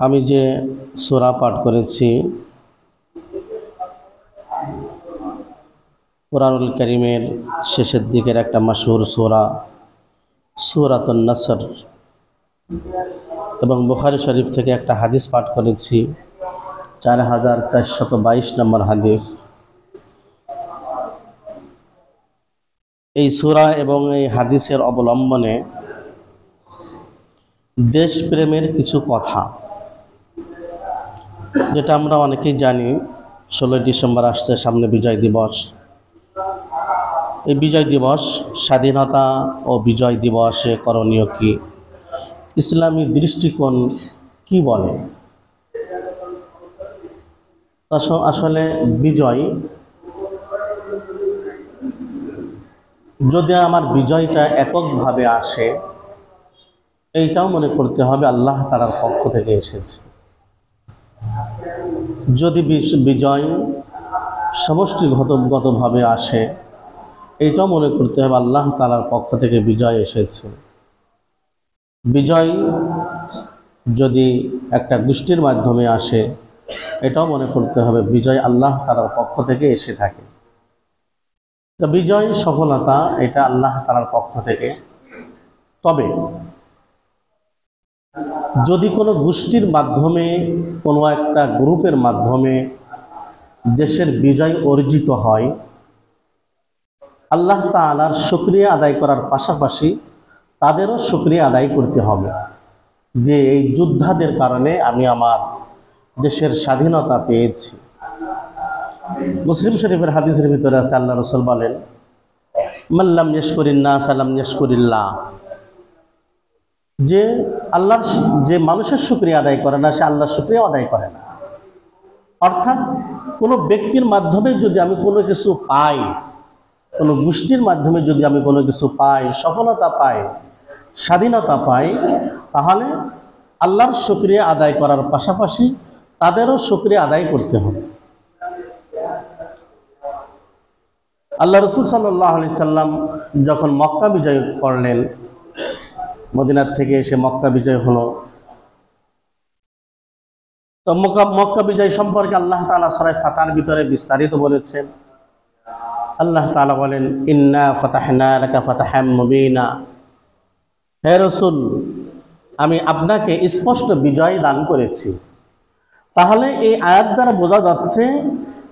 আমি যে সূরা পাঠ করেছি কুরআনুল কারীমের শেষের দিকের একটা মাশহুর সূরা সূরাতুন নাসর এবং বুখারী শরীফ থেকে একটা হাদিস পাঠ করেছি 4422 নম্বর হাদিস। এই সূরা এবং এই হাদিসের অবলম্বনে দেশপ্রেমের কিছু কথা, যেটা আমরা অনেকেই জানি। 16 ডিসেম্বর আসছে, সামনে বিজয় দিবস। এই বিজয় দিবস, স্বাধীনতা ও বিজয় দিবসে করণীয় কি, ইসলামী দৃষ্টিকোণ কি বলে। আসলে বিজয়, যদি আমার বিজয়টা এককভাবে আসে, এইটাও মনে করতে হবে আল্লাহ তাআলার পক্ষ থেকে এসেছে। যদি বিজয় সমষ্টিগতভাবে আসে, এইটাও মনে করতে হবে আল্লাহ তাআলার পক্ষ থেকে বিজয় এসেছে। বিজয় যদি একটা গোষ্ঠীর মাধ্যমে আসে, এটাও মনে করতে হবে বিজয় আল্লাহ তাআলার পক্ষ থেকে এসে থাকে। তো বিজয় সফলতা এটা আল্লাহ তাআলার পক্ষ থেকে। তবে যদি কোনো গোষ্ঠীর মাধ্যমে, কোনো একটা গ্রুপের মাধ্যমে দেশের বিজয় অর্জিত হয়, আল্লাহ তাআলার শুকরিয়া আদায় করার পাশাপাশি তাদেরও শুকরিয়া আদায় করতে হবে যে এই যোদ্ধাদের কারণে আমি আমার দেশের স্বাধীনতা পেয়েছি। মুসলিম শরীফের হাদিসের ভিতরে আছে, আল্লাহ রাসূল বলেন, মাল্লাম ইয়াশকুরিন নাস লাম ইয়াশকুরিল্লাহ, যে আল্লাহর, যে মানুষের শুকরিয়া আদায় করে না, সে আল্লাহর শুকরিয়া আদায় করে না। অর্থাৎ কোনো ব্যক্তির মাধ্যমে যদি আমি কোনো কিছু পাই, কোনো গোষ্ঠীর মাধ্যমে যদি আমি কোনো কিছু পাই, সফলতা পাই, স্বাধীনতা পাই, তাহলে আল্লাহর শুকরিয়া আদায় করার পাশাপাশি তাদেরও শুকরিয়া আদায় করতে হবে। আল্লাহ রাসূল সাল্লাল্লাহু আলাইহি সাল্লাম যখন মক্কা বিজয় করলেন, মদিনার থেকে এসে মক্কা বিজয় হলো, তো মক্কা বিজয় সম্পর্কে আল্লাহ তাআলা সূরা ফাতহার ভিতরে বিস্তারিত বলেছেন। আল্লাহ তাআলা বলেন, ইন্না ফাতাহনা লাকা ফাতহাম মুবিনা, হে রাসূল, আমি আপনাকে স্পষ্ট বিজয় দান করেছি। তাহলে এই আয়াত দ্বারা বোঝা যাচ্ছে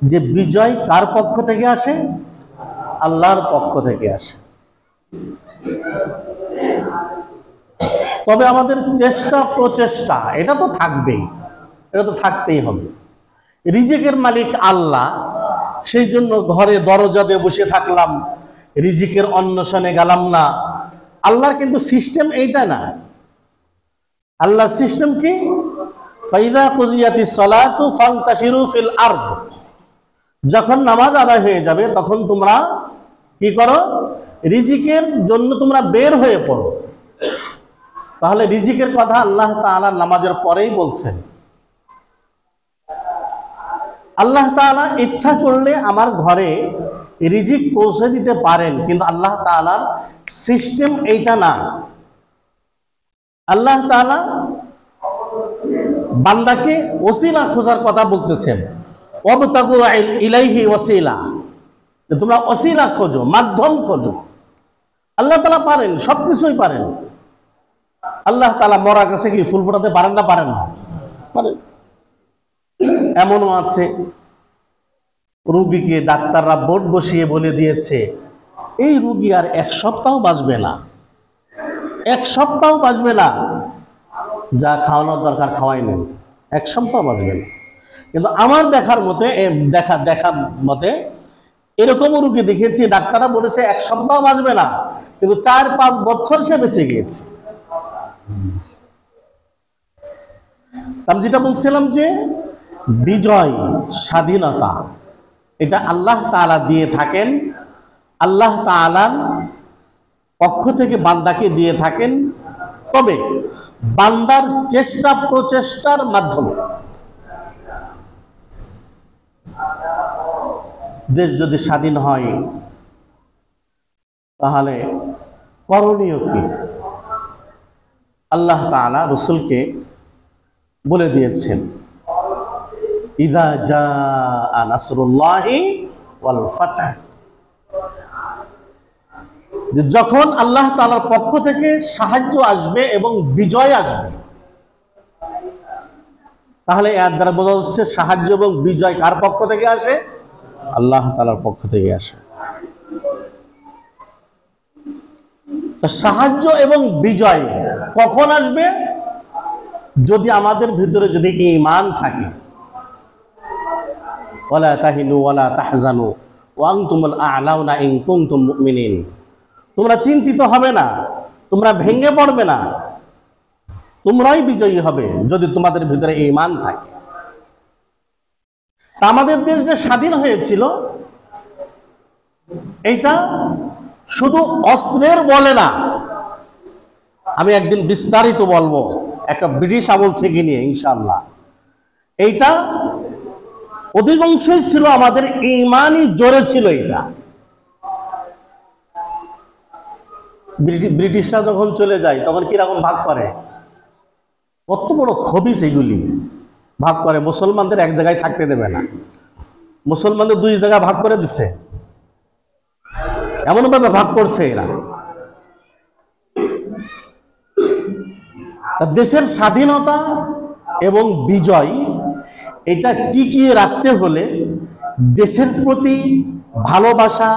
যে বিজয় কার পক্ষ থেকে আসে? আল্লাহর পক্ষ থেকে আসে। তবে আমাদের চেষ্টা প্রচেষ্টা এটা তো থাকবেই, এটা তো থাকতেই হবে। রিজিকের মালিক আল্লাহ, সেই জন্য ঘরে দরজা দিয়ে বসে থাকলাম, রিজিকের অন্বেষণে গেলাম না। আল্লাহর কিন্তু সিস্টেম এইটা না। আল্লাহর সিস্টেম কি? ফাইদা কুজিয়াতিস সালাতু ফান্তাশিরু ফিল আরদ, যখন নামাজ আদায় হয়ে যাবে তখন তোমরা কি করো? রিজিকের জন্য তোমরা বের হয়ে পড়ো। তাহলে রিজিকের কথা আল্লাহ তাআলা নামাজের পরেই বলছেন। আল্লাহ তাআলা ইচ্ছা করলে আমার ঘরে রিজিক পৌঁছে দিতে পারেন, কিন্তু আল্লাহ তাআলার সিস্টেম এইটা না। আল্লাহ তাআলা বান্দাকে ওসিলা খোঁজার কথা বলতেছেন, ওয়াবতাগু ইলাইহি ওয়াসিলা, তোমরা ওসিলা খোঁজো, মাধ্যম খোঁজো। আল্লাহ তাআলা পারেন, সবকিছুই পারেন। আল্লাহ তাআলা মরা গাছে কি ফুল ফোটাতে পারেন না? পারেন না? পারেন। এমনও আছে রোগীকে ডাক্তাররা বোর্ড বসিয়ে বলে দিয়েছে এই রোগী আর 1 সপ্তাহ বাঁচবে না, 1 সপ্তাহ বাঁচবে না, যা খাওয়ানোর দরকার খাওয়াই নেন, 1 সপ্তাহ বাঁচবে না। কিন্তু আমার দেখার মতে মতে এরকমও রোগী দেখেছি, ডাক্তাররা বলেছে 1 সপ্তাহ বাঁচবে না, কিন্তু 4-5 বছর সে বেঁচে গিয়েছে। আমি যেটা বলছিলাম যে বিজয়, স্বাধীনতা এটা আল্লাহ তাআলা দিয়ে থাকেন, আল্লাহ তাআলার পক্ষ থেকে বান্দাকে দিয়ে থাকেন। তবে বান্দার চেষ্টা প্রচেষ্টার মাধ্যমে দেশ যদি স্বাধীন হয়, তাহলে করণীয় কি? আল্লাহ তাআলা রাসূলকে বলে দিয়েছেন, ইযা জাআ নাসরুল্লাহি ওয়াল ফাতহ, যখন আল্লাহ তাআলার পক্ষ থেকে সাহায্য আসবে এবং বিজয় আসবে। তাহলে এর দ্বারা বোঝা যাচ্ছে সাহায্য এবং বিজয় কার পক্ষ থেকে আসে? আল্লাহ তাআলার পক্ষ থেকে আসে। সাহায্য এবং বিজয় কখন আসবে? যদি আমাদের ভিতরে যদি ঈমান থাকে। ওয়ালা তাহিনু ওয়ালা তাহজানু ওয়া আনতুমুল আ'লাউনা ইন কুনতুম মুমিনিন, তোমরা চিন্তিত হবে না, তোমরা ভেঙে পড়বে না, তোমরাই বিজয়ী হবে যদি তোমাদের ভিতরে ঈমান থাকে। আমাদের দেশ যে স্বাধীন হয়েছিল, এইটা শুধু অস্ত্রের বলে না। আমি একদিন বিস্তারিত বলবো, একটা ব্রিটিশ আমল থেকে নিয়ে ইনশাআল্লাহ। এইটা অধিকাংশই ছিল আমাদের ঈমানই জোরে ছিল। এটা ব্রিটিশরা যখন চলে যায় তখন কিরকম ভাগ করে, কত বড় খবিস এগুলি ভাগ করে। মুসলমানদের এক জায়গায় থাকতে দেবে না, মুসলমানদের দুই জায়গায় ভাগ করে দিচ্ছে, এমন ভাবে ভাগ করছে এরা। দেশের স্বাধীনতা এবং বিজয় এটা টিকিয়ে রাখতে হলে দেশের প্রতি ভালোবাসা,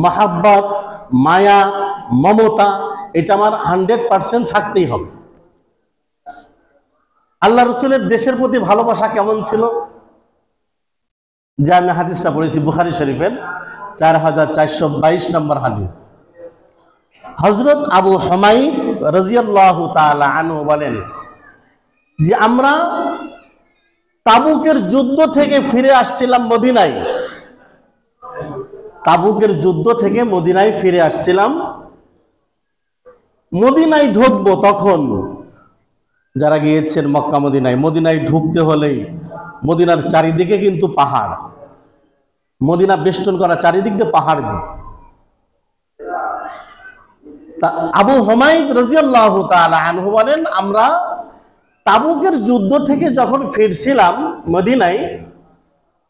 মহাব্বত, মায়া, মমতা এটা আমার 100% থাকতেই হবে। আল্লাহ রাসূলের দেশের প্রতি ভালোবাসা কেমন ছিল? যে আমি হাদিসটা পড়েছি বুখারী শরীফের 4422 নম্বর হাদিস। হযরত আবু হুমায়দ রাদিয়াল্লাহু তাআলা আনহু বলেন যে আমরা তাবুকের যুদ্ধ থেকে ফিরে আসছিলাম মদিনায়। তাবুকের যুদ্ধ থেকে মদিনায় ফিরে আসছিলাম। মদিনায় ঢুকবো, তখন যারা গিয়েছেন মক্কা মদিনায়, মদিনায় ঢুকতে হলেই মদিনার চারিদিকে কিন্তু পাহাড়, মদিনা বেষ্টন করা চারিদিক দিয়ে পাহাড় দিয়ে। তা আবু হুমায়দ রাদিয়াল্লাহু তাআলা আনহু বলেন আমরা তাবুকের যুদ্ধ থেকে যখন ফিরছিলাম মদিনায়,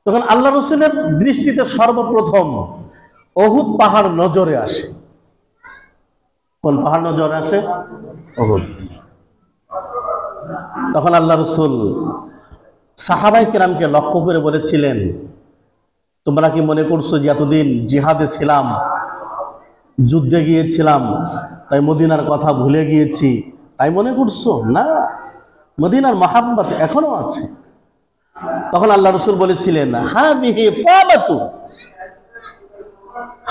তখন আল্লাহ রাসূলের দৃষ্টিতে সর্বপ্রথম উহুদ পাহাড় নজরে আসে। কোন পাহাড় নজরে আসে? উহুদ। তখন আল্লাহ রাসূল সাহাবায়ে কেরামকে লক্ষ্য করে বলেছিলেন, তোমরা কি মনে করছো যে এতদিন জিহাদে ছিলাম, যুদ্ধে গিয়েছিলাম, তাই মদিনার কথা ভুলে গিয়েছি, তাই মনে করছো? না, মদিনার মহাব্বত এখনো আছে। তখন আল্লাহ রাসূল বলেছিলেন, হাযিহি তাবাতু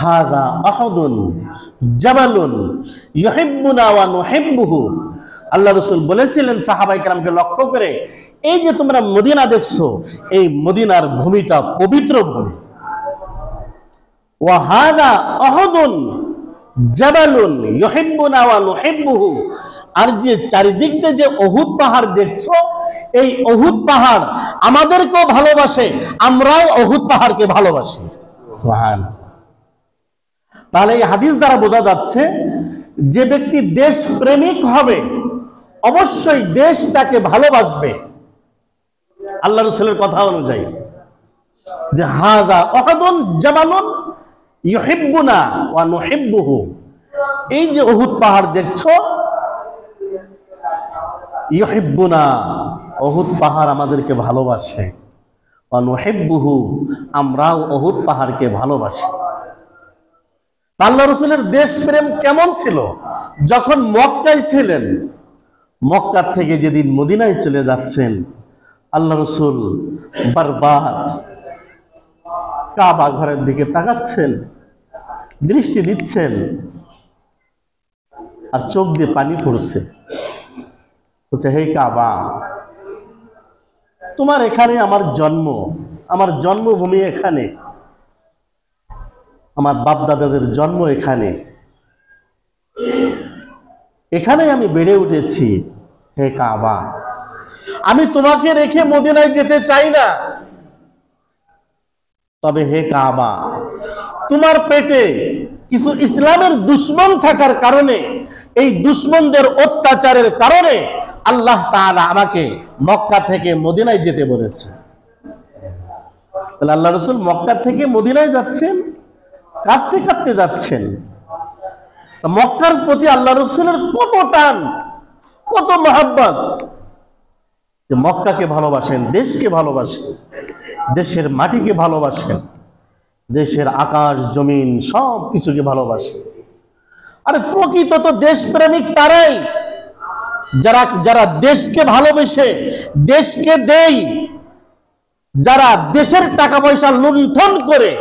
হাযা আহাদুন জাবালুন ইউহিব্বুনা ওয়া নুহিব্বুহু। আল্লাহ রাসূল বলেছিলেন সাহাবায়ে কেরামকে লক্ষ্য করে, এই যে তোমরা মদিনা দেখছো, এই মদিনার ভূমিটা পবিত্র ভূমি। ওয়া হাযা আহাদুন জাবালুন ইউহিব্বুনা ওয়া নুহিব্বুহু, আর যে চারিদিক দিয়ে যে উহুদ পাহাড় দেখছো, এই উহুদ পাহাড় আমাদেরকেও ভালোবাসে, আমরাও উহুদ পাহাড়কে ভালোবাসি। সুবহানাল্লাহ। তাহলে এই হাদিস দ্বারা বোঝা যাচ্ছে যে ব্যক্তি দেশ প্রেমিক হবে অবশ্যই দেশ তাকে ভালোবাসবে। আল্লাহ রাসূলের কথা অনুযায়ী যে হাযা আহাদুন জাবালুন ইউহিব্বুনা ওয়া নুহিব্বুহু, এই যে উহুদ পাহাড় দেখছো, ইউহিব্বুনা উহুদ পাহাড় আমাদেরকে ভালোবাসে, ওয়া নুহিব্বুহু আমরাও উহুদ পাহাড়কে ভালোবাসি। আল্লাহ রাসূলের দেশপ্রেম কেমন ছিল? যখন মক্কায় ছিলেন, মক্কা থেকে যেদিন মদিনায় চলে যাচ্ছেন, আল্লাহ রাসূল বারবার কাবা ঘরের দিকে তাকাচ্ছেন, দৃষ্টি দিচ্ছেন, আর চোখ দিয়ে পানি পড়ছে। বলছে, হে কাবা, তোমার এখানে আমার জন্ম, আমার জন্মভূমি এখানে, আমার বাপ দাদাদের জন্ম এখানে, এখানে আমি বেড়ে উঠেছি। হে কাবা, আমি তোমাকে রেখে মদিনায় যেতে চাই না। তবে হে কাবা, তোমার পেটে কিছু ইসলামের দুশমন থাকার কারণে এই দুশমনদের অত্যাচারের কারণে আল্লাহ তাআলা আমাকে মক্কা থেকে মদিনায় যেতে বলেছে। তাহলে আল্লাহ রাসূল মক্কা থেকে মদিনায় যাচ্ছেন, কাঁদতে কাঁদতে যাচ্ছেন। মক্কার প্রতি আল্লাহ রাসূলের কত টান, কত মহব্বত, যে মক্কাকে ভালোবাসেন, দেশকে ভালোবাসেন, দেশের মাটিকে ভালোবাসেন, দেশের আকাশ জমিন সব কিছুকে ভালোবাসেন। আরে প্রকৃত তো দেশপ্রেমিক তারাই যারা যারা দেশকে ভালোবেসে দেশকে দেয়, যারা দেশের টাকা পয়সা লুণ্ঠন করে,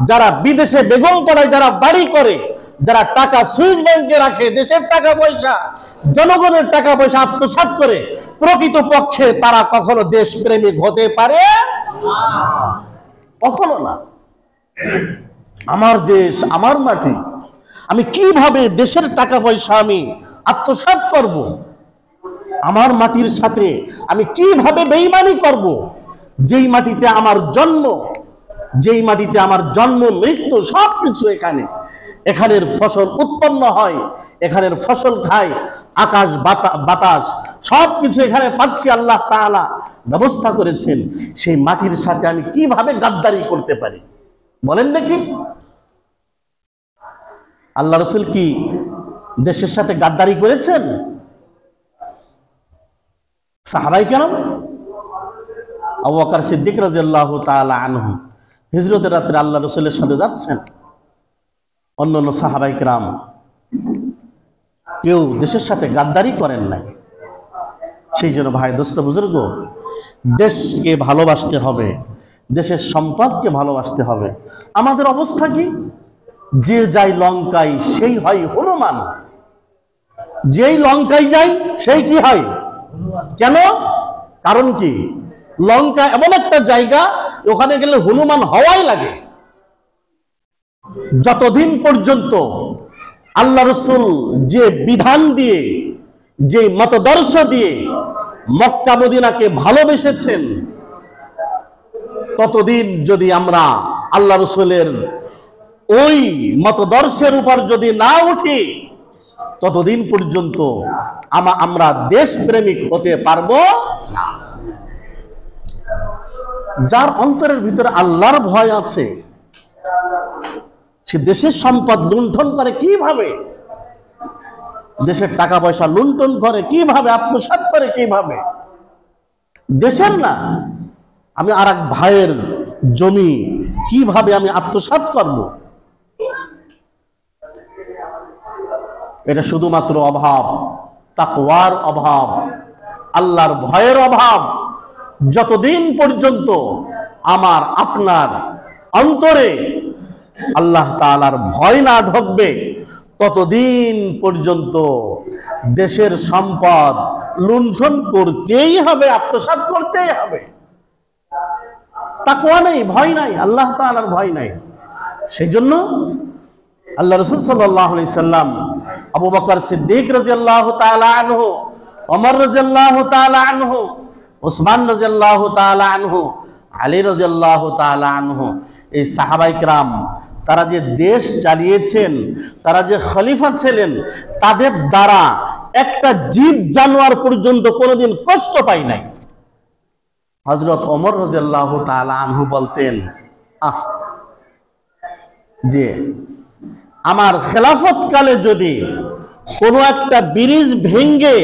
যারা বিদেশে বেগম পড়ায়, যারা বাড়ি করে, যারা টাকা সুইস ব্যাংকে রাখে, দেশের টাকা পয়সা, জনগণের টাকা পয়সা আত্মসাৎ করে, প্রকৃত পক্ষে তারা কখনো দেশপ্রেমিক হতে পারে কখনো না। আমার দেশ, আমার মাটি, আমি কিভাবে দেশের টাকা পয়সা আমি আত্মসাৎ করব, আমার মাটির সাথে আমি কিভাবে বেঈমানি করব, যেই মাটিতে আমার জন্ম, যেই মাটিতে আমার জন্ম মৃত্যু সবকিছু এখানের ফসল উৎপন্ন হয়, এখানের ফসল খায়, আকাশ বাতাস সবকিছু এখানে পাচ্ছি, আল্লাহ তাআলা ব্যবস্থা করেছেন। সেই মাটির সাথে আমি কিভাবে গাদ্দারি করতে পারি বলেন দেখি? আল্লাহ রাসূল কি দেশের সাথে গাদ্দারি করেছেন? সাহাবায়ে কেরাম, আবু বকর সিদ্দিক রাদিয়াল্লাহু তাআলা আনহু হিজরতের রাতে আল্লাহ রাসূলের সাথে যাচ্ছেন। অন্যান্য সাহাবায়ে কেরাম কেউ দেশের সাথে গাদ্দারি করেন নাই। সেই জন্য ভাই, দোস্ত, বুজুর্গ, দেশকে ভালোবাসতে হবে, দেশের সম্পদকে ভালোবাসতে হবে। আমাদের অবস্থা কি? যে যায় লঙ্কায় সেই হয় হনুমান, যেই লঙ্কায় যায় সেই কি হয়? কেন? কারণ কি? লঙ্কা এমন একটা জায়গা, ওখানে গেলে হনুমান হওয়াই লাগে। যতদিন পর্যন্ত আল্লাহ রাসূল যে বিধান দিয়ে, যে মতদর্শ দিয়ে মক্কা মদিনাকে ভালোবেসেছেন, ততদিন যদি আমরা আল্লাহ রাসূলের ওই মতদর্শের উপর যদি না উঠি, ততদিন পর্যন্ত আমরা দেশপ্রেমিক হতে পারবো না। যার অন্তরের ভিতরে আল্লাহর ভয় আছে, সে দেশের সম্পদ লুণ্ঠন করে কিভাবে, দেশের টাকা পয়সা লুণ্ঠন করে কিভাবে, আত্মসাৎ করে কিভাবে, দেশের না, আমি আর এক ভাইয়ের জমি কিভাবে আমি আত্মসাৎ করব? এটা শুধুমাত্র অভাব, তাকওয়ার অভাব, আল্লাহর ভয়ের অভাব। যতদিন পর্যন্ত আমার আপনার অন্তরে আল্লাহ তাআলার ভয় না ঢুকবে, ততদিন পর্যন্ত দেশের সম্পদ লুণ্ঠন করতেই হবে, আত্মসাৎ করতেই হবে। তাকওয়া নেই, ভয় নাই, আল্লাহ তাআলার ভয় নাই। সেই জন্য আল্লাহ রাসূল সাল্লাল্লাহু আলাইহি সাল্লাম আবু বকর সিদ্দিক রাদিয়াল্লাহু তাআলা আনহু, ওমর রাদিয়াল্লাহু তাআলা আনহু, উসমান রাদিয়াল্লাহু তাআলা আনহু, আলী রাদিয়াল্লাহু তাআলা আনহু, এই সাহাবায়ে কেরাম তারা যে দেশ চালিয়েছেন, তারা যে খলিফা ছিলেন, তাদের দ্বারা একটা জীব জানোয়ার পর্যন্ত কোনোদিন কষ্ট পায় নাই। হযরত ওমর রাদিয়াল্লাহু তাআলা আনহু বলতেন, যে আমার খেলাফত কালে যদি কোনো একটা ব্রিজ ভেঙে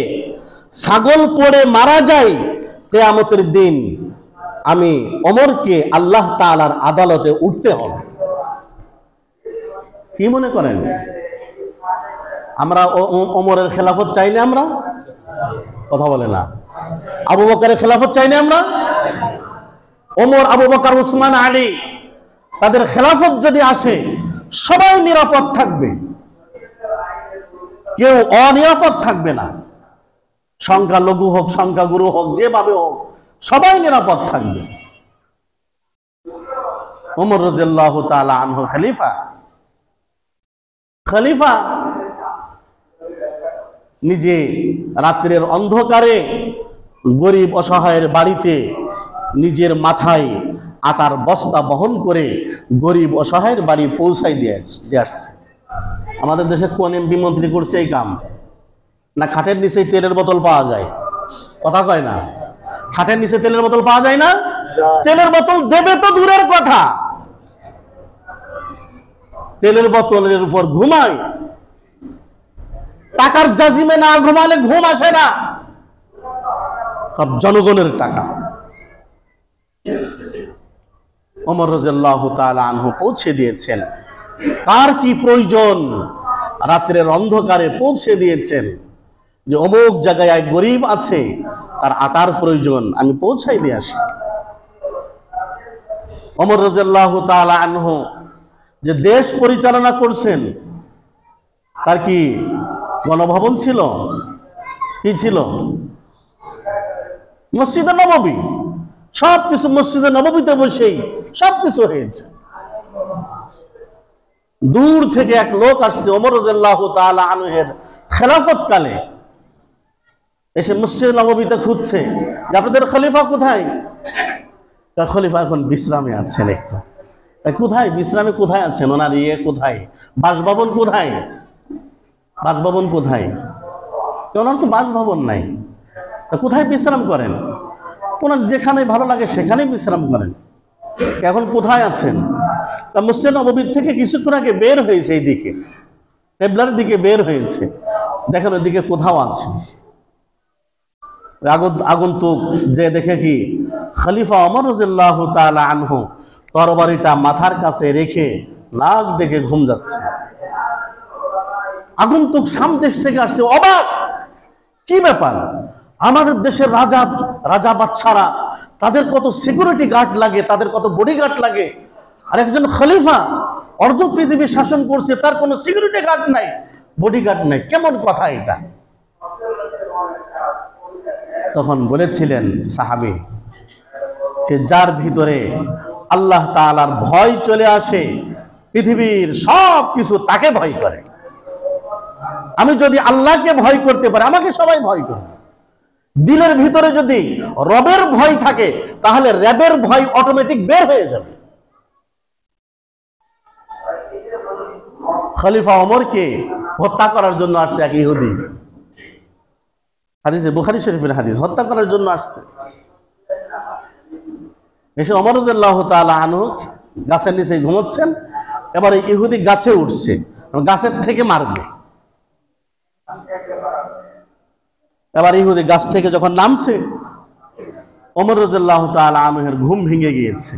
ছাগল পড়ে মারা যায়, কিয়ামতের দিন আমি ওমরকে আল্লাহ তাআলার আদালতে উঠতে হবে। কি মনে করেন? আমরা ওমরের খেলাফত চাই না? আমরা কথা বলে না। আবু বকরের খেলাফত চাই না আমরা? ওমর, আবু বকর, উসমান, আলী, তাদের খেলাফত যদি আসে, সবাই নিরাপদ থাকবে, কেউ অনিরাপদ থাকবে না। সংখ্যালঘু হোক, সংখ্যাগুরু হোক, যেভাবে হোক, সবাই নিরাপদ থাকবে। ওমর রাদিয়াল্লাহু তাআলা আনহু খলিফা নিজে রাত্রের অন্ধকারে গরিব অসহায়ের বাড়িতে নিজের মাথায় আটার বস্তা বহন করে গরিব অসহায়ের বাড়ি পৌঁছাই দিয়ে আসছে। আমাদের দেশে কোন এমপি মন্ত্রী করছে এই কাম? না খাটের নিচেই তেলের বোতল পাওয়া যায়? কথা কয় না। খাটের নিচে তেলের বোতল পাওয়া যায় না? তেলের বোতল দেবে তো দূরের কথা, তেলের বোতলের উপর ঘুমায়। টাকার জাজিমে না ঘুমালে ঘুম আসে না, সব জনগণের টাকা। ওমর রাদিয়াল্লাহু তাআলা আনহু পৌঁছে দিয়েছেন কার কি প্রয়োজন, রাত্রের অন্ধকারে পৌঁছে দিয়েছেন যে অমুক জায়গায় এক গরিব আছে, তার আটার প্রয়োজন, আমি পৌঁছাই দিয়ে আসি। ওমর রাদিয়াল্লাহু তাআলা আনহু যে দেশ পরিচালনা করছেন, তার কি গণভবন ছিল? কি ছিল? মসজিদে নববী। সবকিছু মসজিদে নববীতে বসেই সবকিছু হয়েছে। দূর থেকে এক লোক আসছে ওমর রাদিয়াল্লাহু তাআলা আনহুর খেলাফত কালে, এসে মসজিদ নববীতে খুঁজছে যে আপনাদের খলিফা কোথায়? খলিফা এখন বিশ্রামে আছেন। একটু কোথায় বিশ্রামে কোথায় আছেন? ওনার কোথায়? বাসভবন কোথায়? বাসভবন কোথায়? ওনার তো বাসভবন নাই, তা কোথায় বিশ্রাম করেন? ওনার যেখানে ভালো লাগে সেখানে বিশ্রাম করেন। এখন কোথায় আছেন? মসজিদ নববীর থেকে কিছুক্ষণ আগে বের হয়েছে, এই দিকে কিবলার দিকে বের হয়েছে, দেখেন ওই দিকে কোথাও আছে। আগন্তুক যে দেখে কি খলিফা ওমর রাদিয়াল্লাহু তাআলা আনহু তরবারিটা মাথার কাছে রেখে নাক ডেকে ঘুম যাচ্ছে। আগন্তুক সামদেশ থেকে আসছে, অবাক, কি ব্যাপার? আমাদের দেশের রাজা বাদশারা, তাদের কত সিকিউরিটি গার্ড লাগে, তাদের কত বডিগার্ড লাগে, আর একজন খলিফা অর্ধ পৃথিবী শাসন করছে, তার কোনো সিকিউরিটি গার্ড নাই, বডিগার্ড নাই, কেমন কথা এটা? তখন বলেছিলেন সাহাবী যে যার ভিতরে আল্লাহ তাআলার ভয় চলে আসে, পৃথিবীর সব কিছু তাকে ভয় করে। আমি যদি আল্লাহকে ভয় করতে পারি, আমাকে সবাই ভয় করবে। দিলের ভিতরে যদি রবের ভয় থাকে, তাহলে রবের ভয় অটোমেটিক বের হয়ে যাবে। খলিফা ওমরকে হত্যা করার জন্য আসছে এক ইহুদি, হাদিসে বুখারী শরীফের হাদিস, হত্যা করার জন্য আসছে। এসে ওমর রাদিয়াল্লাহু তাআলা আনহু গাছের নিচে ঘুমোচ্ছেন, এবার ইহুদি গাছে উঠছে, গাছের থেকে মারবে। এবার ইহুদি গাছ থেকে যখন নামছে, ওমর রাদিয়াল্লাহু তাআলা আনহুর ঘুম ভেঙে গিয়েছে।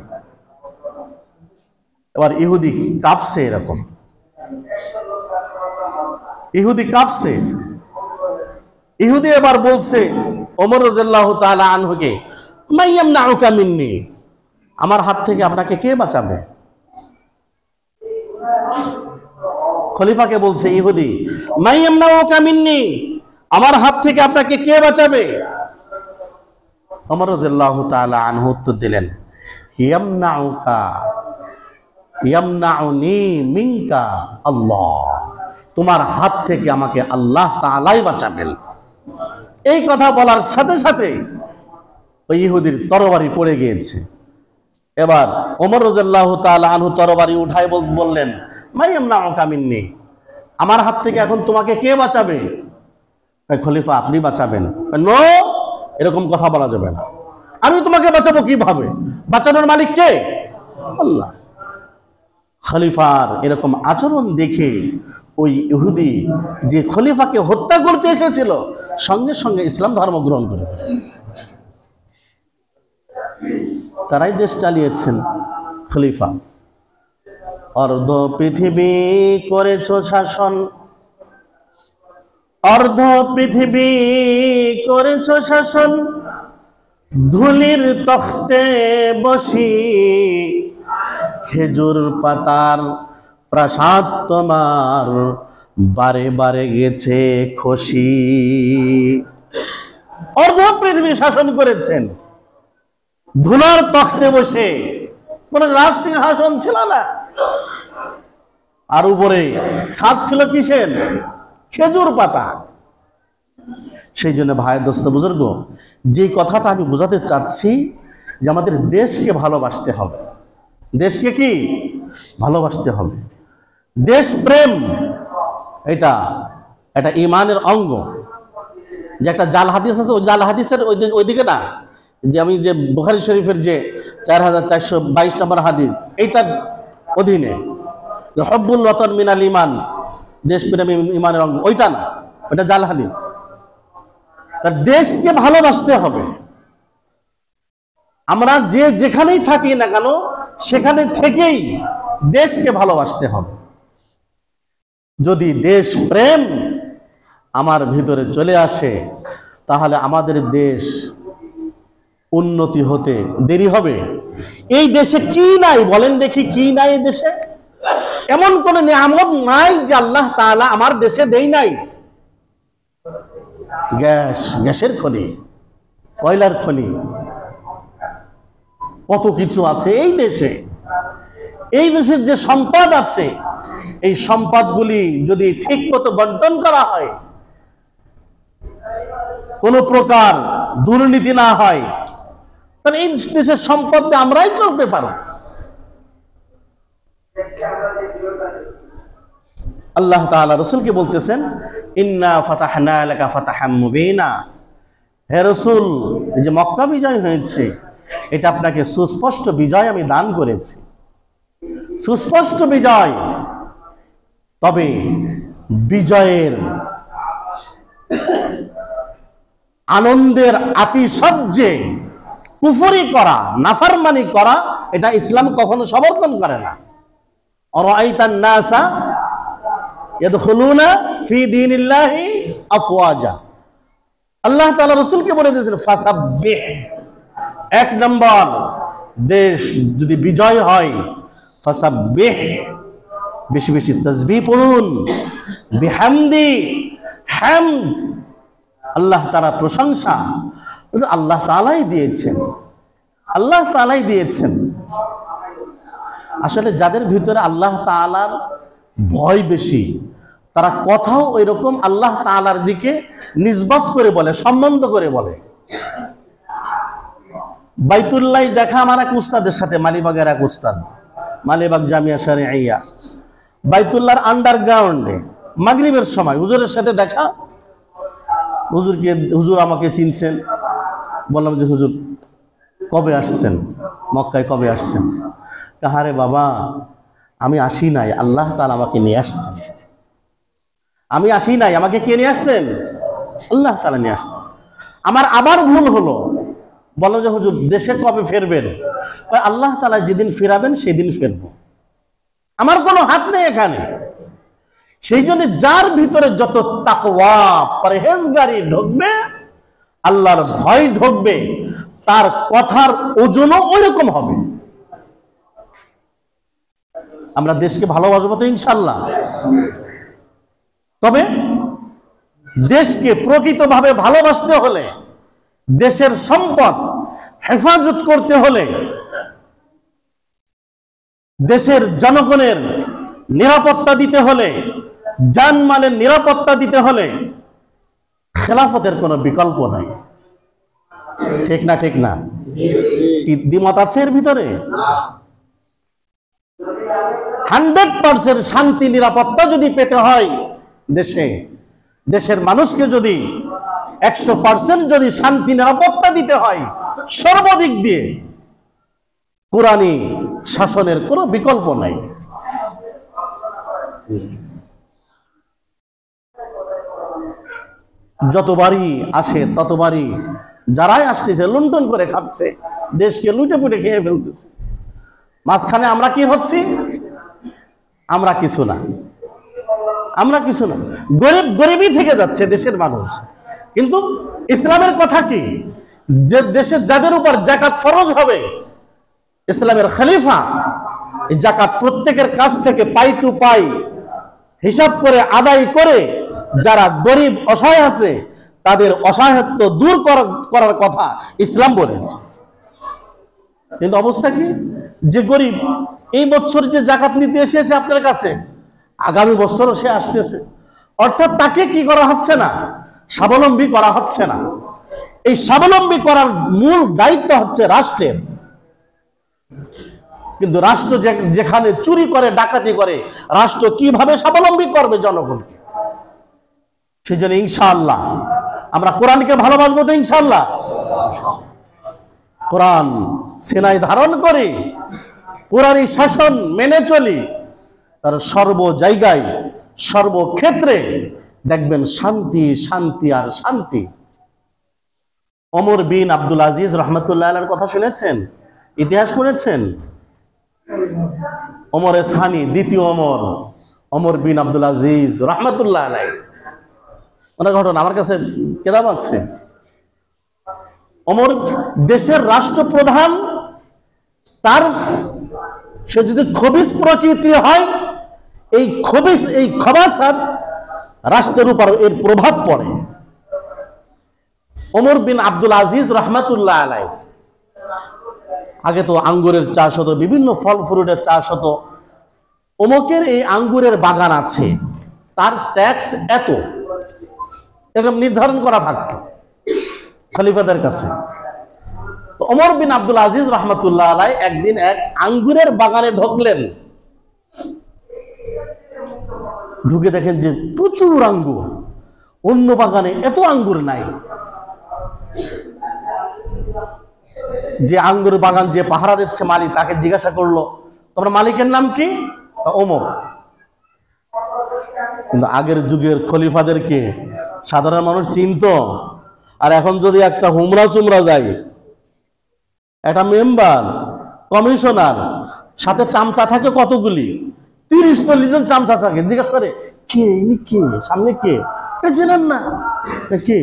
এবার ইহুদি কাঁপছে, এরকম ইহুদি কাঁপছে। ইহুদি এবার বলছে ওমর রাদিয়াল্লাহু তাআলা আনহুকে, মাইয়ামনাউকা মিন্নি, আমার হাত থেকে আপনাকে কে বাঁচাবে? খলিফাকে বলছে ইহুদি, মাইয়ামনাউকা মিন্নি, আমার হাত থেকে আপনাকে কে বাঁচাবে? ওমর রাদিয়াল্লাহু তাআলা আনহু উত্তর দিলেন, ইয়ামনাউনি মিনকা আল্লাহ, তোমার হাত থেকে আমাকে আল্লাহ তাআলাই বাঁচাবেন। এই কথা বলার সাথে সাথে ওই ইহুদির তরবারি পড়ে গিয়েছে। এবার ওমর রাদিয়াল্লাহু তাআলা আনহু তরবারি উঠায় বললেন, মাইয়ামনাউকা মিন্নি, আমার হাত থেকে এখন তোমাকে কে বাঁচাবে? খলিফা, আপনি বাঁচাবেন। নো, এরকম কথা বলা যাবে না, আমি তোমাকে বাঁচাবো কিভাবে? বাঁচানোর মালিক কে? আল্লাহ। খলিফার এরকম আচরণ দেখে ওই ইহুদি যে খলিফাকে হত্যা করতে এসেছিল, সঙ্গে সঙ্গে ইসলাম ধর্ম গ্রহণ করে। তারাই দেশ চালিয়েছেন খলিফা। অর্ধ পৃথিবী করেছ শাসন, অর্ধ পৃথিবী করেছ শাসন, ধুলির তখতে বসি, খেজুর পাতার প্রাসাদ তোমার বারে বারে গেছে খসি। অর্ধ পৃথিবী শাসন করেছেন ধুলার তখতে বসে, কোন রাজ সিংহাসন ছিল না, আর উপরে ছাদ ছিল কিসের? খেজুর পাতা। সেই জন্য ভাই দোস্ত বুজুর্গ, যে কথাটা আমি বোঝাতে চাচ্ছি যে আমাদের দেশকে ভালোবাসতে হবে। দেশকে কি ভালোবাসতে হবে? দেশ প্রেম এটা ঈমানের অঙ্গ। যে একটা জাল হাদিস আছে, ওই জাল হাদিসের ওইদিকে না, যে আমি যে বুখারী শরীফের যে 4422 নম্বর হাদিস, এইটার অধীনে হব্বুল ওয়াতন মিনাল ঈমান, দেশপ্রেম ঈমানের অঙ্গ, ওইটা না, ওইটা জাল হাদিস। তার দেশকে ভালোবাসতে হবে। আমরা যে যেখানেই থাকি না কেন সেখানে থেকেই দেশকে ভালোবাসতে হবে। যদি দেশ প্রেম আমার ভিতরে চলে আসে তাহলে আমাদের দেশ উন্নতি হতে দেরি হবে। এই দেশে কি নাই বলেন দেখি, কি নাই এই দেশে? এমন কোন নিয়ামত নাই যে আল্লাহ তাআলা আমার দেশে দেই নাই। গ্যাসের খনি, কয়লার খনি, কত কিছু আছে এই দেশে। এই দেশের যে সম্পদ আছে, এই সম্পদগুলি যদি ঠিক মতো বন্টন করা হয়, কোন প্রকার দুর্নীতি না হয়, তাহলে এই দেশের সম্পদ আমরাই চলতে পারব। আল্লাহ তাআলা রাসূলকে বলতেছেন, ইন্না ফাতাহনা লাকা ফাতাহাম মুবিনা, হে রাসূল, এই যে মক্কা বিজয় হয়েছে, এটা আপনাকে সুস্পষ্ট বিজয় আমি দান করেছি, সুস্পষ্ট বিজয়। তবে বিজয়ের আনন্দের আতিশয্যে কুফরি করা, নাফরমানি করা, এটা ইসলাম কখনো সমর্থন করে না। আরাআইতান নাসা ইয়াদখুলুনা ফি দীনিল্লাহি আফওয়াজা, আল্লাহ তাআলা রাসূলকে বলে দিয়েছেন ফাসাব্বিহ। এক নম্বর, দেশ যদি বিজয় হয়, ফাসাব্বিহ, বেশি বেশি তাসবিহ পড়ুন, বিহামদি, হামদ, আল্লাহ তাআলা প্রশংসা আল্লাহ তাআলাই দিয়েছেন, আল্লাহ তাআলাই দিয়েছেন। আসলে যাদের ভিতরে আল্লাহ তাআলার ভয় বেশি, তারা কথাও ওই রকম আল্লাহ তাআলার দিকে নিসবত করে বলে, সম্বন্ধ করে বলে। বাইতুল্লাহ দেখা আমার এক উস্তাদের সাথে, মালিবাগের এক উস্তাদ, মালিবাগ জামিয়া শরীআইয়া, বাইতুল্লাহর আন্ডারগ্রাউন্ডে মাগরিবের সময় হুজুরের সাথে দেখা। হুজুর আমাকে চিনছেন, বললাম যে হুজুর কবে আসছেন, মক্কায় কবে আসছেন? আরে বাবা, আমি আসি নাই, আল্লাহ তাআলা আমাকে নিয়ে আসছেন। আমি আসি নাই, আমাকে কে নিয়ে আসছেন? আল্লাহ তাআলা নিয়ে আসছেন। আমার আবার ভুল হলো, বললাম যে হুজুর দেশে কবে ফিরবেন? আল্লাহ তাআলা যেদিন ফিরাবেন সেদিন ফিরব, আমার কোনো হাত নেই এখানে। সেই জন্য যার ভিতরে যত তাকওয়া পরহেজগারি ঢুকবে, আল্লাহর ভয় ঢুকবে, তার কথার ওজনও ওই রকম হবে। আমরা দেশকে ভালোবাসবো তো ইনশাআল্লাহ। তবে দেশকে প্রকৃতভাবে ভালোবাসতে হলে, দেশের সম্পদ হেফাজত করতে হলে, দেশের জনগণের নিরাপত্তা দিতে হলে, জানমালের নিরাপত্তা দিতে হলে খেলাফতের কোনো বিকল্প নাই। ঠিক না? ঠিক না? দ্বিমত আছে এর ভিতরে? 100% শান্তি নিরাপত্তা যদি পেতে হয় দেশে, দেশের মানুষকে যদি 100% যদি শান্তি নিরাপত্তা দিতে হয় সর্বদিক দিয়ে, কুরআনী শাসনের কোনো বিকল্প নাই। যতবারই আসে ততবারই যারাই আসতেছে লুণ্ঠন করে খাচ্ছে, দেশকে লুটে পুটে খেয়ে ফেলতেছে। মাঝখানে আমরা কি হচ্ছি? আমরা কিছু না, আমরা কিছু না, গরিবই থেকে যাচ্ছে দেশের মানুষ। কিন্তু ইসলামের কথা কি, যে দেশের যাদের উপর যাকাত ফরজ হবে, ইসলামের খলিফা এই যাকাত প্রত্যেকের কাছ থেকে পাই টু পাই হিসাব করে আদায় করে, যারা গরিব অসহায় আছে তাদের অসহায়ত্ব দূর করার কথা ইসলাম বলেছে। কিন্তু অবস্থা কি, যে গরিব এই বছর যে যাকাত নিতে এসেছে আপনার কাছে, আগামী বছরও সে আসতেছে, অর্থাৎ তাকে কি করা হচ্ছে না? স্বাবলম্বী করা হচ্ছে না। এই স্বাবলম্বী করার মূল দায়িত্ব হচ্ছে রাষ্ট্রের। কিন্তু রাষ্ট্র যেখানে চুরি করে, ডাকাতি করে, রাষ্ট্র কিভাবে স্বাবলম্বী করবে জনগণকে? সেজন্য ইনশাআল্লাহ আমরা কোরআনকে ভালোবাসবো তো ইনশাআল্লাহ। কোরআন সেনায় ধারণ করে কোরআনী শাসন মেনে চলি, তার সর্ব জায়গায় সর্বক্ষেত্রে দেখবেন শান্তি শান্তি আর শান্তি। ওমর বিন আব্দুল আজিজ রহমতুল্লাহ আলাইহির কথা শুনেছেন? ইতিহাস শুনেছেন? ওমরে সানি, দ্বিতীয় ওমর, ওমর বিন আব্দুল আজিজ রহমতুল্লাহ আলাইহি, ওনার ঘটনা আমার কাছে কেতাব আছে। ওমর দেশের রাষ্ট্রপ্রধান, তার সে যদি খবিস প্রকৃতি হয়, এই খবাসাত রাষ্ট্রের উপর এর প্রভাব পড়ে। ওমর বিন আব্দুল আজিজ রহমতুল্লাহ আলাইহি আগে তো আঙ্গুরের চাষ হতো, বিভিন্ন ফল ফ্রুটের চাষ হতো। অমুকের এই আঙ্গুরের বাগান আছে, তার ট্যাক্স এত, এরকম নির্ধারণ করা থাকতো খলিফাদের কাছে। ওমর বিন আব্দুল আজিজ রহমতুল্লাহ আলাইহি একদিন এক আঙ্গুরের বাগানে ঢুকলেন, ঢুকে দেখেন যে প্রচুর আঙ্গুর, অন্য বাগানে এত আঙ্গুর নাই। যে আঙ্গুর বাগান যে পাহারা দিচ্ছে মালিক, তাকে জিজ্ঞাসা করলো, তোমার মালিকের নাম কি? ওমর। কিন্তু আগের যুগের খলিফাদেরকে সাধারণ মানুষ চিনত, আর এখন যদি একটা হুমরা চুমরা যায়, একটা মেম্বার, কমিশনার, সাথে চামচা থাকে কতগুলি, 30-40 জন চামচা থাকে, জিজ্ঞাসা করে কে ইনি, কে সামনে, কে চেনেন না, কে?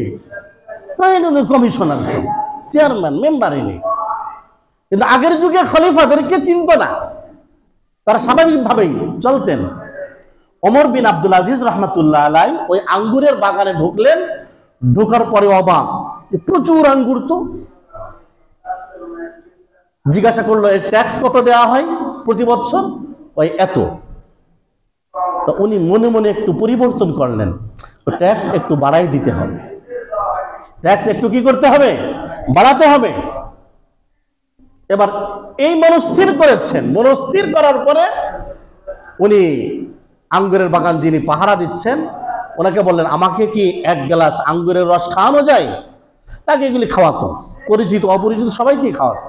কমিশনার, চেয়ারম্যান, মেম্বার ইনি। কিন্তু আগের যুগে খলিফাদেরকে চিনত না, তারা স্বাভাবিকভাবেই চলতেন। ওমর বিন আব্দুল আজিজ রহমতুল্লাহ আলাইহি ওই আঙ্গুরের বাগানে ঢুকলেন, ঢোকার পরে অবাক, প্রচুর আঙ্গুর তো। জিজ্ঞাসা করলো এর ট্যাক্স কত দেওয়া হয় প্রতি বছর? ওই এত। তো উনি মনে মনে একটু পরিবর্তন করলেন, ট্যাক্স একটু বাড়াই দিতে হবে, ট্যাক্স একটু কি করতে হবে, বাড়াতে হবে। এবার এই মনস্থির করেছেন, মনস্থির করার পরে উনি আঙ্গুরের বাগান যিনি পাহারা দিচ্ছেন ওনাকে বললেন, আমাকে কি এক গ্লাস আঙ্গুরের রস খাওয়ানো যায়? তাকে এগুলি খাওয়াতো, পরিচিত অপরিচিত সবাইকে খাওয়াতো,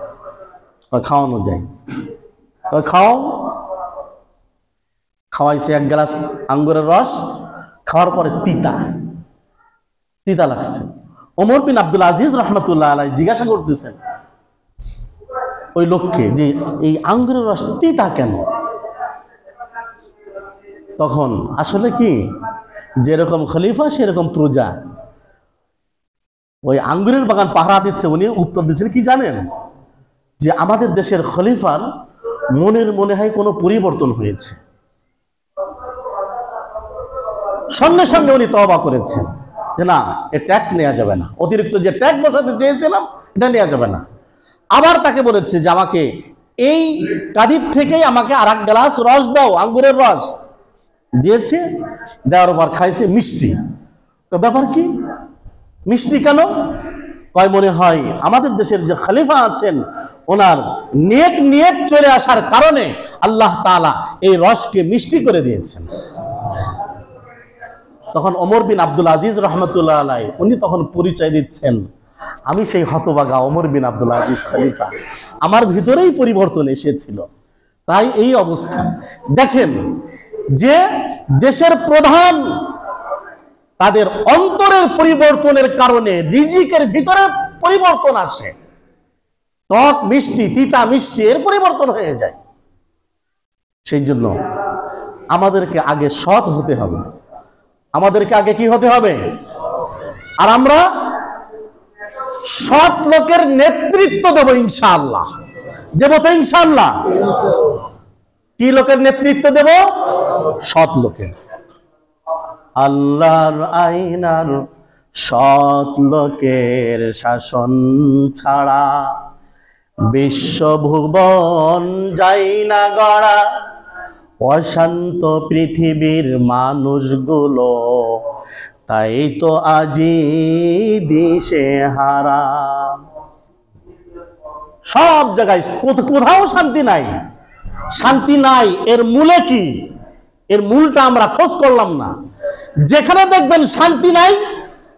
খাওয়ানো যায়। খাওয়াইছে এক গ্লাস আঙ্গুরের রস, খাওয়ার পরে তিতা লাগছে। ওমর বিন আব্দুল আজিজ রহমতুল্লাহ আলাইহি জিজ্ঞাসা করতেছেন ওই লোককে যে এই আঙ্গুরের রস তিতা কেন? তখন আসলে কি, যেরকম খলিফা সেরকম প্রজা, ওই আঙ্গুরের বাগান পাহারা দিচ্ছে, উনি উত্তর দিচ্ছেন কি জানেন? যে আমাদের দেশের খলিফার মনে হয় কোনো পরিবর্তন হয়েছে। সঙ্গে সঙ্গে উনি তওবা করেছেন যে না, এ ট্যাক্স নেওয়া যাবে না, অতিরিক্ত যে ট্যাক্স বসাতে চেয়েছিলাম এটা নেওয়া যাবে না। আবার তাকে বলেছে যে আমাকে এই কাদির থেকেই আমাকে আর এক গ্লাস রস দাও, আঙ্গুরের রস। দিয়েছে, দেওয়ার পর খাইছে মিষ্টি। ব্যাপার কি, মিষ্টি কেন? কয় মনে হয় আমাদের দেশের যে খলিফা আছেন ওনার নিয়ত চলে আসার কারণে আল্লাহ তাআলা এই রসকে মিষ্টি করে দিয়েছেন। তখন ওমর বিন আব্দুল আজিজ রহমতুল্লাহ আলাইহি উনি তখন পরিচয় দিচ্ছেন, আমি সেই হতভাগা ওমর বিন আব্দুল আজিজ খলিফা, আমার ভিতরেই পরিবর্তন এসেছিল, তাই এই অবস্থা। দেখেন যে দেশের প্রধান, তাদের অন্তরের পরিবর্তনের কারণে রিজিকের ভিতরে পরিবর্তন আসে, টক মিষ্টি, তিতা মিষ্টি এর পরিবর্তন হয়ে যায়। সেই জন্য আমাদেরকে আগে সৎ হতে হবে, আমাদেরকে আগে কি হতে হবে? আর আমরা সৎ লোকের নেতৃত্ব দেব ইনশাআল্লাহ, দেব তো ইনশাআল্লাহ। কি লোকের নেতৃত্ব দেব? সৎ লোকের। আল্লাহর আইনার সৎ লোকের শাসন ছাড়া বিশ্বভুবন যায় না গড়া, অশান্ত পৃথিবীর মানুষগুলো তাই তো আজি দিশে হারা। সব জায়গায় কোথাও শান্তি নাই, শান্তি নাই। এর মূলে কি? এর মূলটা আমরা খোঁজ করলাম না। যেখানে দেখবেন শান্তি নাই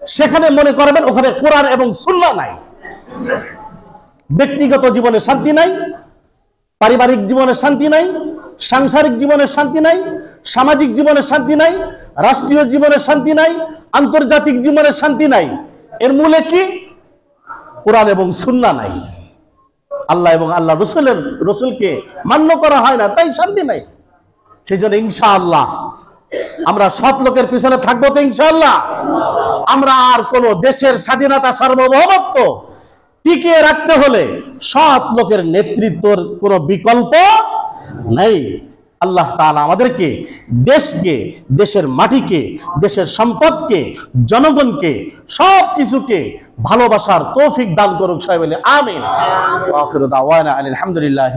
সেখানে মনে করবেন ওখানে কোরআন এবং সুন্নাহ নাই। ব্যক্তিগত জীবনে শান্তি নাই, পারিবারিক জীবনে শান্তি নাই, সাংসারিক জীবনে শান্তি নাই, সামাজিক জীবনে শান্তি নাই, রাষ্ট্রীয় জীবনে শান্তি নাই, আন্তর্জাতিক জীবনে শান্তি নাই। এর মূলে কি? কোরআন এবং সুন্নাহ নাই। আল্লাহ এবং আল্লাহ রসুলকে মান্য করা হয় না, তাই শান্তি নাই। সেই জন্য ইনশাআল্লাহ আমরা সৎ লোকের পিছনে থাকবো তো ইনশাআল্লাহ। আমরা আর কোন দেশের স্বাধীনতা সার্বভৌমত্ব টিকিয়ে রাখতে হলে সৎ লোকের নেতৃত্বের কোনো বিকল্প নেই। আল্লাহ তাআলা আমাদেরকে দেশকে, দেশের মাটিকে, দেশের সম্পদকে, জনগণকে, সব কিছুকে ভালোবাসার তৌফিক দান করুক। সবাই বলে আমিন। ওয়া আখিরু দাওয়ানা আলহামদুলিল্লাহ।